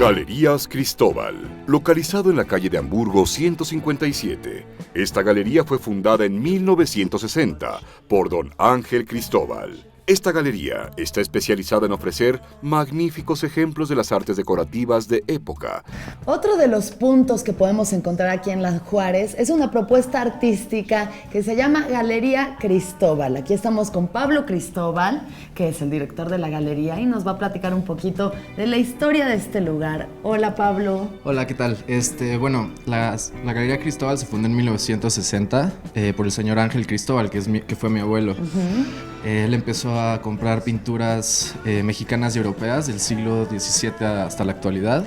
Galerías Cristóbal, localizado en la calle de Hamburgo 157. Esta galería fue fundada en 1960 por don Ángel Cristóbal. Esta galería está especializada en ofrecer magníficos ejemplos de las artes decorativas de época. Otro de los puntos que podemos encontrar aquí en Las Juárez es una propuesta artística que se llama Galería Cristóbal. Aquí estamos con Pablo Cristóbal, que es el director de la galería, y nos va a platicar un poquito de la historia de este lugar. Hola, Pablo. Hola, ¿qué tal? La Galería Cristóbal se fundó en 1960 por el señor Ángel Cristóbal, que fue mi abuelo. Él empezó a comprar pinturas mexicanas y europeas del siglo XVII hasta la actualidad.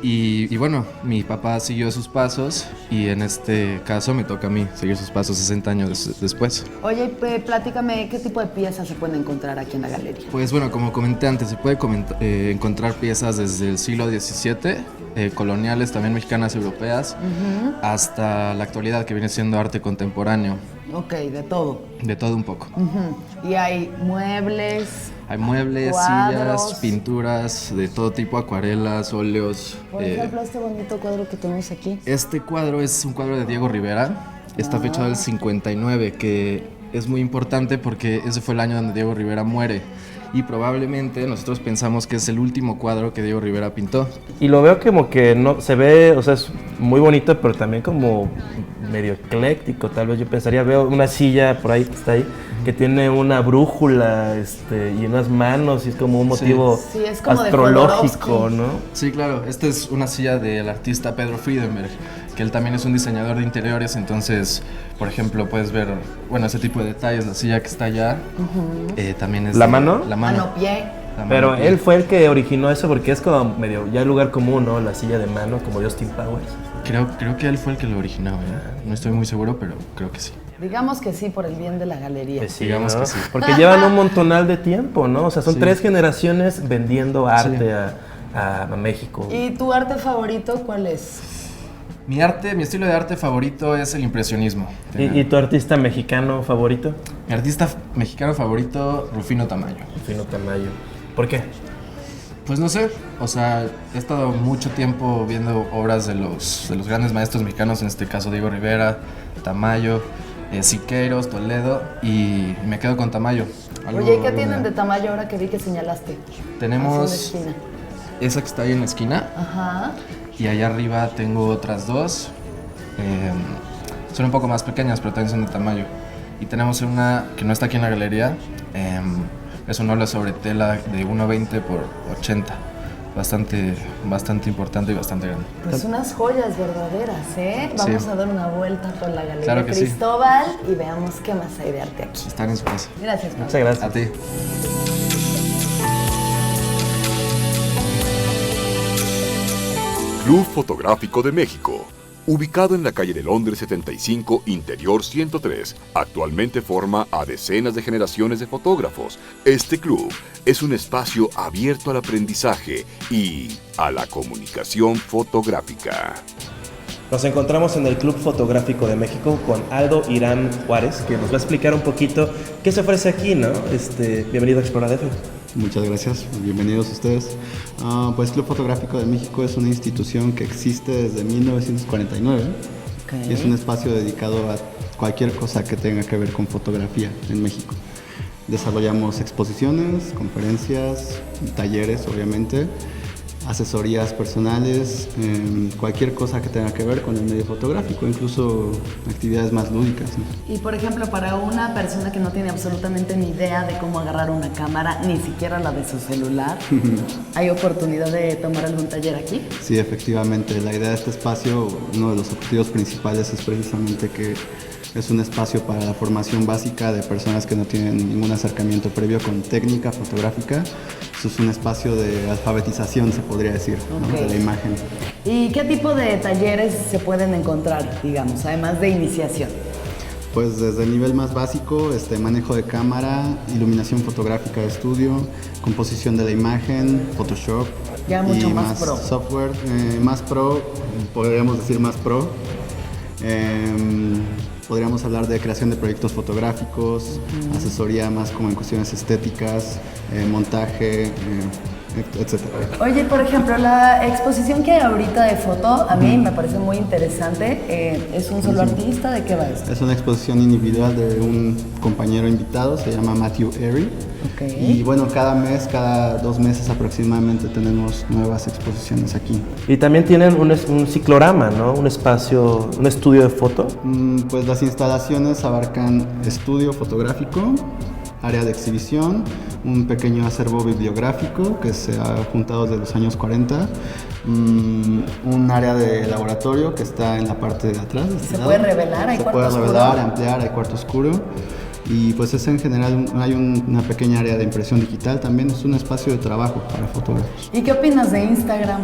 Y bueno, mi papá siguió sus pasos y en este caso me toca a mí seguir sus pasos 60 años después. Oye, platícame, ¿qué tipo de piezas se pueden encontrar aquí en la galería? Pues bueno, como comenté antes, se puede encontrar piezas desde el siglo XVII, coloniales, también mexicanas y europeas, hasta la actualidad, que viene siendo arte contemporáneo. Ok, de todo. De todo un poco. Y hay muebles. Hay muebles, cuadros, sillas, pinturas de todo tipo, acuarelas, óleos. Por ejemplo, este bonito cuadro que tenemos aquí. Este cuadro es un cuadro de Diego Rivera. Está fechado del 59, que es muy importante porque ese fue el año donde Diego Rivera muere. Y probablemente nosotros pensamos que es el último cuadro que Diego Rivera pintó. Y lo veo como que no se ve, o sea, es muy bonito, pero también como medio ecléctico, tal vez yo pensaría. Veo una silla por ahí que está ahí, que tiene una brújula y unas manos, y es como un motivo es como astrológico, ¿no? Sí, claro. Esta es una silla del artista Pedro Friedenberg, que él también es un diseñador de interiores. Entonces, por ejemplo, puedes ver, bueno, ese tipo de detalles. La silla que está allá también es... ¿La mano? La mano. Pie. Pero él fue el que originó eso, porque es como medio ya lugar común, ¿no? La silla de mano, como de Austin Powers. Creo que él fue el que lo originó, ¿eh? No estoy muy seguro, pero creo que sí. Digamos que sí, por el bien de la galería. Pues sí, digamos, ¿no? que sí. Porque llevan un montonal de tiempo, ¿no? O sea, son 3 generaciones vendiendo arte a México. ¿Y tu arte favorito cuál es? Mi estilo de arte favorito es el impresionismo. ¿Y tu artista mexicano favorito? Mi artista mexicano favorito, Rufino Tamayo. Rufino Tamayo. ¿Por qué? Pues no sé, o sea, he estado mucho tiempo viendo obras de los grandes maestros mexicanos, en este caso Diego Rivera, Tamayo, Siqueiros, Toledo, y me quedo con Tamayo. Oye, ¿qué tienen de Tamayo ahora que vi que señalaste? Tenemos esa que está ahí en la esquina. Ajá. Y allá arriba tengo otras 2. Son un poco más pequeñas, pero también son de Tamayo. Y tenemos una que no está aquí en la galería. Es un óleo sobre tela de 1.20 por 80. Bastante importante y bastante grande. Pues unas joyas verdaderas, ¿eh? Vamos a dar una vuelta por la galería claro Cristóbal y veamos qué más hay de arte aquí. Están en su casa. Gracias, Pablo. Muchas gracias. A ti. Club Fotográfico de México, ubicado en la calle de Londres 75, Interior 103, actualmente forma a decenas de generaciones de fotógrafos. Este club es un espacio abierto al aprendizaje y a la comunicación fotográfica. Nos encontramos en el Club Fotográfico de México con Aldo Irán Juárez, que nos va a explicar un poquito qué se ofrece aquí, ¿no? Bienvenido a Explora DF. Muchas gracias, bienvenidos ustedes. Pues Club Fotográfico de México es una institución que existe desde 1949. Y es un espacio dedicado a cualquier cosa que tenga que ver con fotografía en México. Desarrollamos exposiciones, conferencias, talleres, obviamente, asesorías personales, cualquier cosa que tenga que ver con el medio fotográfico, incluso actividades más lúdicas, ¿no? Y por ejemplo, para una persona que no tiene absolutamente ni idea de cómo agarrar una cámara, ni siquiera la de su celular, ¿hay oportunidad de tomar algún taller aquí? Sí, efectivamente. La idea de este espacio, uno de los objetivos principales es precisamente que es un espacio para la formación básica de personas que no tienen ningún acercamiento previo con técnica fotográfica. Eso es un espacio de alfabetización, se podría decir, ¿no? De la imagen. ¿Y qué tipo de talleres se pueden encontrar, digamos, además de iniciación? Pues desde el nivel más básico, manejo de cámara, iluminación fotográfica de estudio, composición de la imagen, Photoshop. Ya mucho y más pro. Software, más pro, podríamos decir más pro. Podríamos hablar de creación de proyectos fotográficos, asesoría más como en cuestiones estéticas, montaje, etcétera. Oye, por ejemplo, la exposición que hay ahorita de foto, a mí me parece muy interesante. ¿Es un solo artista? ¿De qué va esto? Es una exposición individual de un compañero invitado, se llama Matthew Airy. Okay. Y bueno, cada 2 meses aproximadamente tenemos nuevas exposiciones aquí. Y también tienen un ciclorama, ¿no? Un espacio, un estudio de foto. Pues las instalaciones abarcan estudio fotográfico, área de exhibición, un pequeño acervo bibliográfico que se ha juntado desde los años 40, un área de laboratorio que está en la parte de atrás. ¿Se puede revelar? ¿Hay cuarto oscuro? Se puede revelar, ampliar, hay cuarto oscuro. Y pues es en general, hay una pequeña área de impresión digital también, es un espacio de trabajo para fotógrafos. ¿Y qué opinas de Instagram?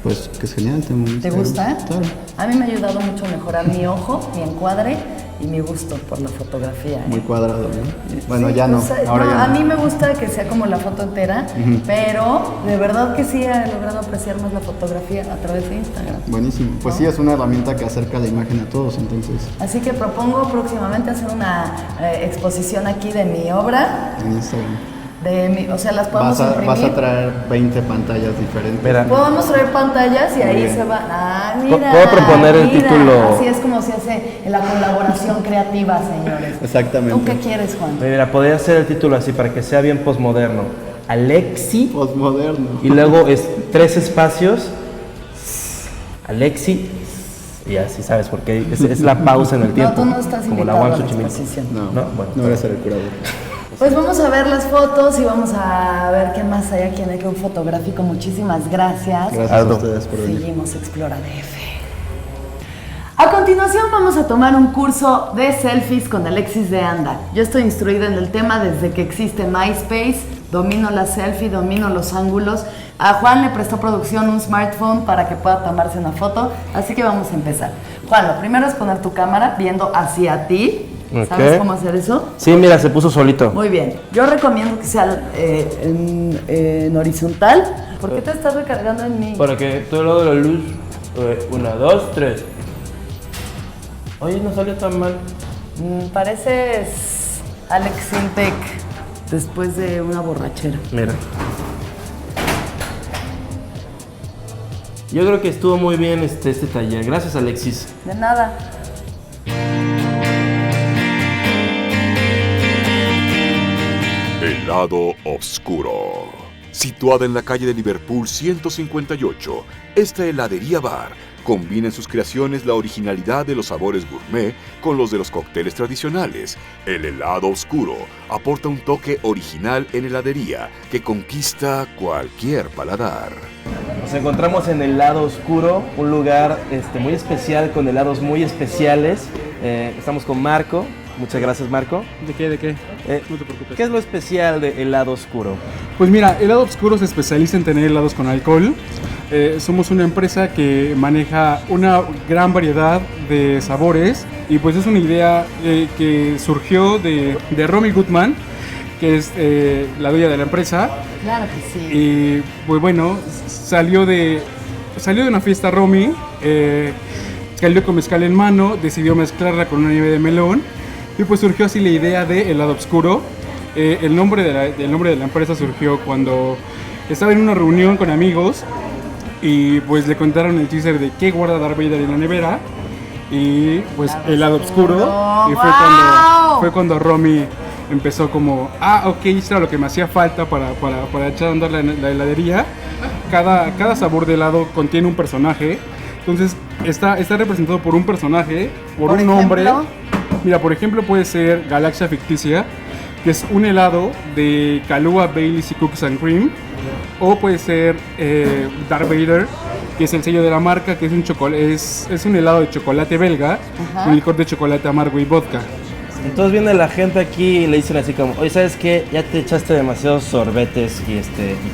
Pues que es genial, tengo un ¿Te Instagram. gusta? Claro. A mí me ha ayudado mucho a mejorar mi ojo, mi encuadre y mi gusto por la fotografía. Muy cuadrado, ¿no? Bueno, Sí, ya no, pues, ahora ya no. A mí me gusta que sea como la foto entera, pero de verdad que sí he logrado apreciar más la fotografía a través de Instagram. Buenísimo. Pues sí, es una herramienta que acerca la imagen a todos, entonces, Así que propongo próximamente hacer una exposición aquí de mi obra, en Instagram. o sea, las podemos imprimir. Vas a traer 20 pantallas diferentes. Mira. Podemos traer pantallas y ahí bien. se va. Ah, mira. Puedo proponer el mira. título. Así es como se hace en la colaboración creativa, señores. Exactamente. ¿Tú qué quieres, Juan? Mira, podría ser el título así para que sea bien posmoderno. Alexi, Postmoderno. y luego es 3 espacios. Alexi, y así sabes, porque es la pausa en el tiempo. No, tú no estás como invitado la a la One Xochimilco. exposición. No, No, bueno. no voy a ser el curador. Pues vamos a ver las fotos y vamos a ver qué más hay aquí en el Club Fotográfico. Muchísimas gracias. Gracias Aldo. a ustedes por venir. Seguimos Explora DF. A continuación vamos a tomar un curso de selfies con Alexis de Anda. Yo estoy instruida en el tema desde que existe MySpace, domino la selfie, domino los ángulos. A Juan le prestó producción un smartphone para que pueda tomarse una foto, así que vamos a empezar. Juan, lo primero es poner tu cámara viendo hacia ti. ¿Sabes Ok. cómo hacer eso? Sí, mira, se puso solito. Muy bien. Yo recomiendo que sea en horizontal. ¿Por qué te estás recargando en mí? Para que todo lado de la luz. 1, 2, 3. Oye, no salió tan mal. Pareces Alex Sintek después de una borrachera. Mira. Yo creo que estuvo muy bien este taller. Gracias, Alexis. De nada. El lado oscuro. Situada en la calle de Liverpool 158, esta heladería bar combina en sus creaciones la originalidad de los sabores gourmet con los de los cócteles tradicionales. El helado oscuro aporta un toque original en heladería que conquista cualquier paladar. Nos encontramos en el lado oscuro, un lugar muy especial con helados muy especiales. Estamos con Marco. Muchas gracias, Marco. ¿De qué? No te preocupes. ¿Qué es lo especial de helado oscuro? Pues mira, Helado Oscuro se especializa en tener helados con alcohol. Somos una empresa que maneja una gran variedad de sabores y pues es una idea que surgió de Romy Goodman, que es la dueña de la empresa. Claro que sí. Y pues bueno, salió de una fiesta Romy, salió con mezcal en mano, decidió mezclarla con una nieve de melón y pues surgió así la idea de helado oscuro. El nombre de la empresa surgió cuando estaba en una reunión con amigos y pues le contaron el teaser de qué guarda Darth Vader en la nevera y pues helado oscuro. Y fue cuando Romy empezó como, ok, esto era lo que me hacía falta para echar a andar la heladería. Cada sabor de helado contiene un personaje, entonces está representado por un personaje, por un nombre. Mira, por ejemplo puede ser Galaxia Ficticia, que es un helado de Kahlua, Baileys y Cookies and Cream, o puede ser Darth Vader, que es el sello de la marca, que es un helado de chocolate belga, un licor de chocolate amargo y vodka. Entonces viene la gente aquí y le dicen así como, oye, ¿sabes qué? Ya te echaste demasiados sorbetes y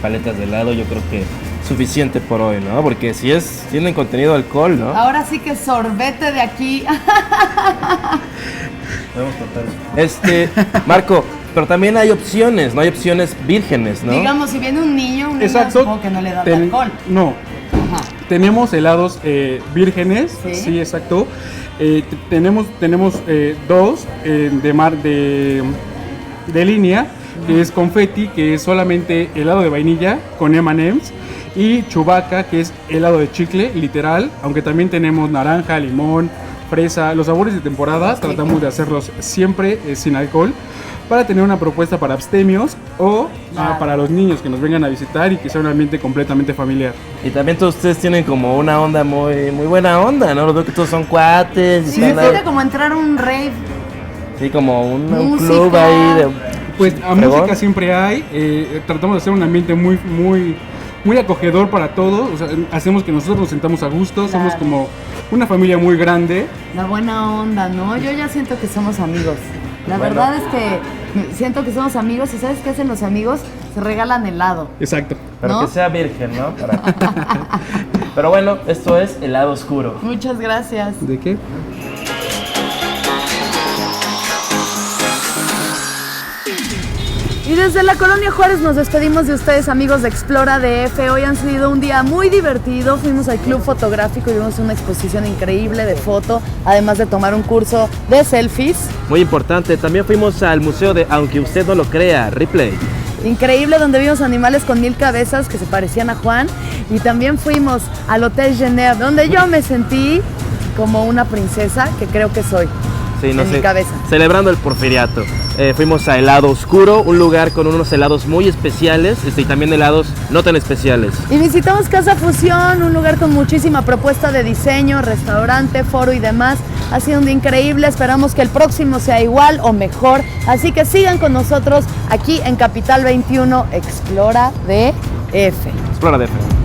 paletas de helado, yo creo que suficiente por hoy, ¿no? Porque si tienen contenido de alcohol, ¿no? Ahora sí que sorbete de aquí. Podemos cortar. Marco, pero también hay opciones, ¿no? Hay opciones vírgenes, ¿no? Digamos, si viene un niño Exacto. supongo que no le dan alcohol. No. Ajá. Tenemos helados vírgenes, Sí. Exacto. Tenemos dos de línea. que es confeti, que es solamente helado de vainilla con M&M's, y Chewbacca, que es helado de chicle, literal, aunque también tenemos naranja, limón, fresa. Los sabores de temporada tratamos de hacerlos siempre sin alcohol, para tener una propuesta para abstemios o para los niños que nos vengan a visitar y que sea un ambiente completamente familiar. Y también todos ustedes tienen como una onda muy buena onda, ¿no? Los veo que todos son cuates. Sí, me siente como entrar a un rave. Sí, como un Música. club ahí de... Pues a fregón. música siempre hay, tratamos de hacer un ambiente muy acogedor para todos, o sea, hacemos que nosotros nos sentamos a gusto, somos como una familia muy grande. La buena onda, ¿no? Yo ya siento que somos amigos. La Bueno. verdad es que siento que somos amigos y ¿sabes qué hacen los amigos? Se regalan helado. Exacto. Pero ¿no? que sea virgen, ¿no? Pero bueno, esto es El Lado Oscuro. Muchas gracias. ¿De qué? Y desde la Colonia Juárez nos despedimos de ustedes, amigos de Explora DF. Hoy han sido un día muy divertido. Fuimos al club fotográfico y vimos una exposición increíble de foto, además de tomar un curso de selfies. Muy importante, también fuimos al museo de Aunque Usted No Lo Crea, Ripley. Increíble, donde vimos animales con 1000 cabezas que se parecían a Juan. Y también fuimos al Hotel Genève, donde yo me sentí como una princesa, que creo que soy. Sí, no en sé, mi cabeza. celebrando el porfiriato. Fuimos a Helado Oscuro, un lugar con unos helados muy especiales y también helados no tan especiales. Y visitamos Casa Fusión, un lugar con muchísima propuesta de diseño, restaurante, foro y demás. Ha sido un día increíble, esperamos que el próximo sea igual o mejor. Así que sigan con nosotros aquí en Capital 21 Explora DF. Explora DF.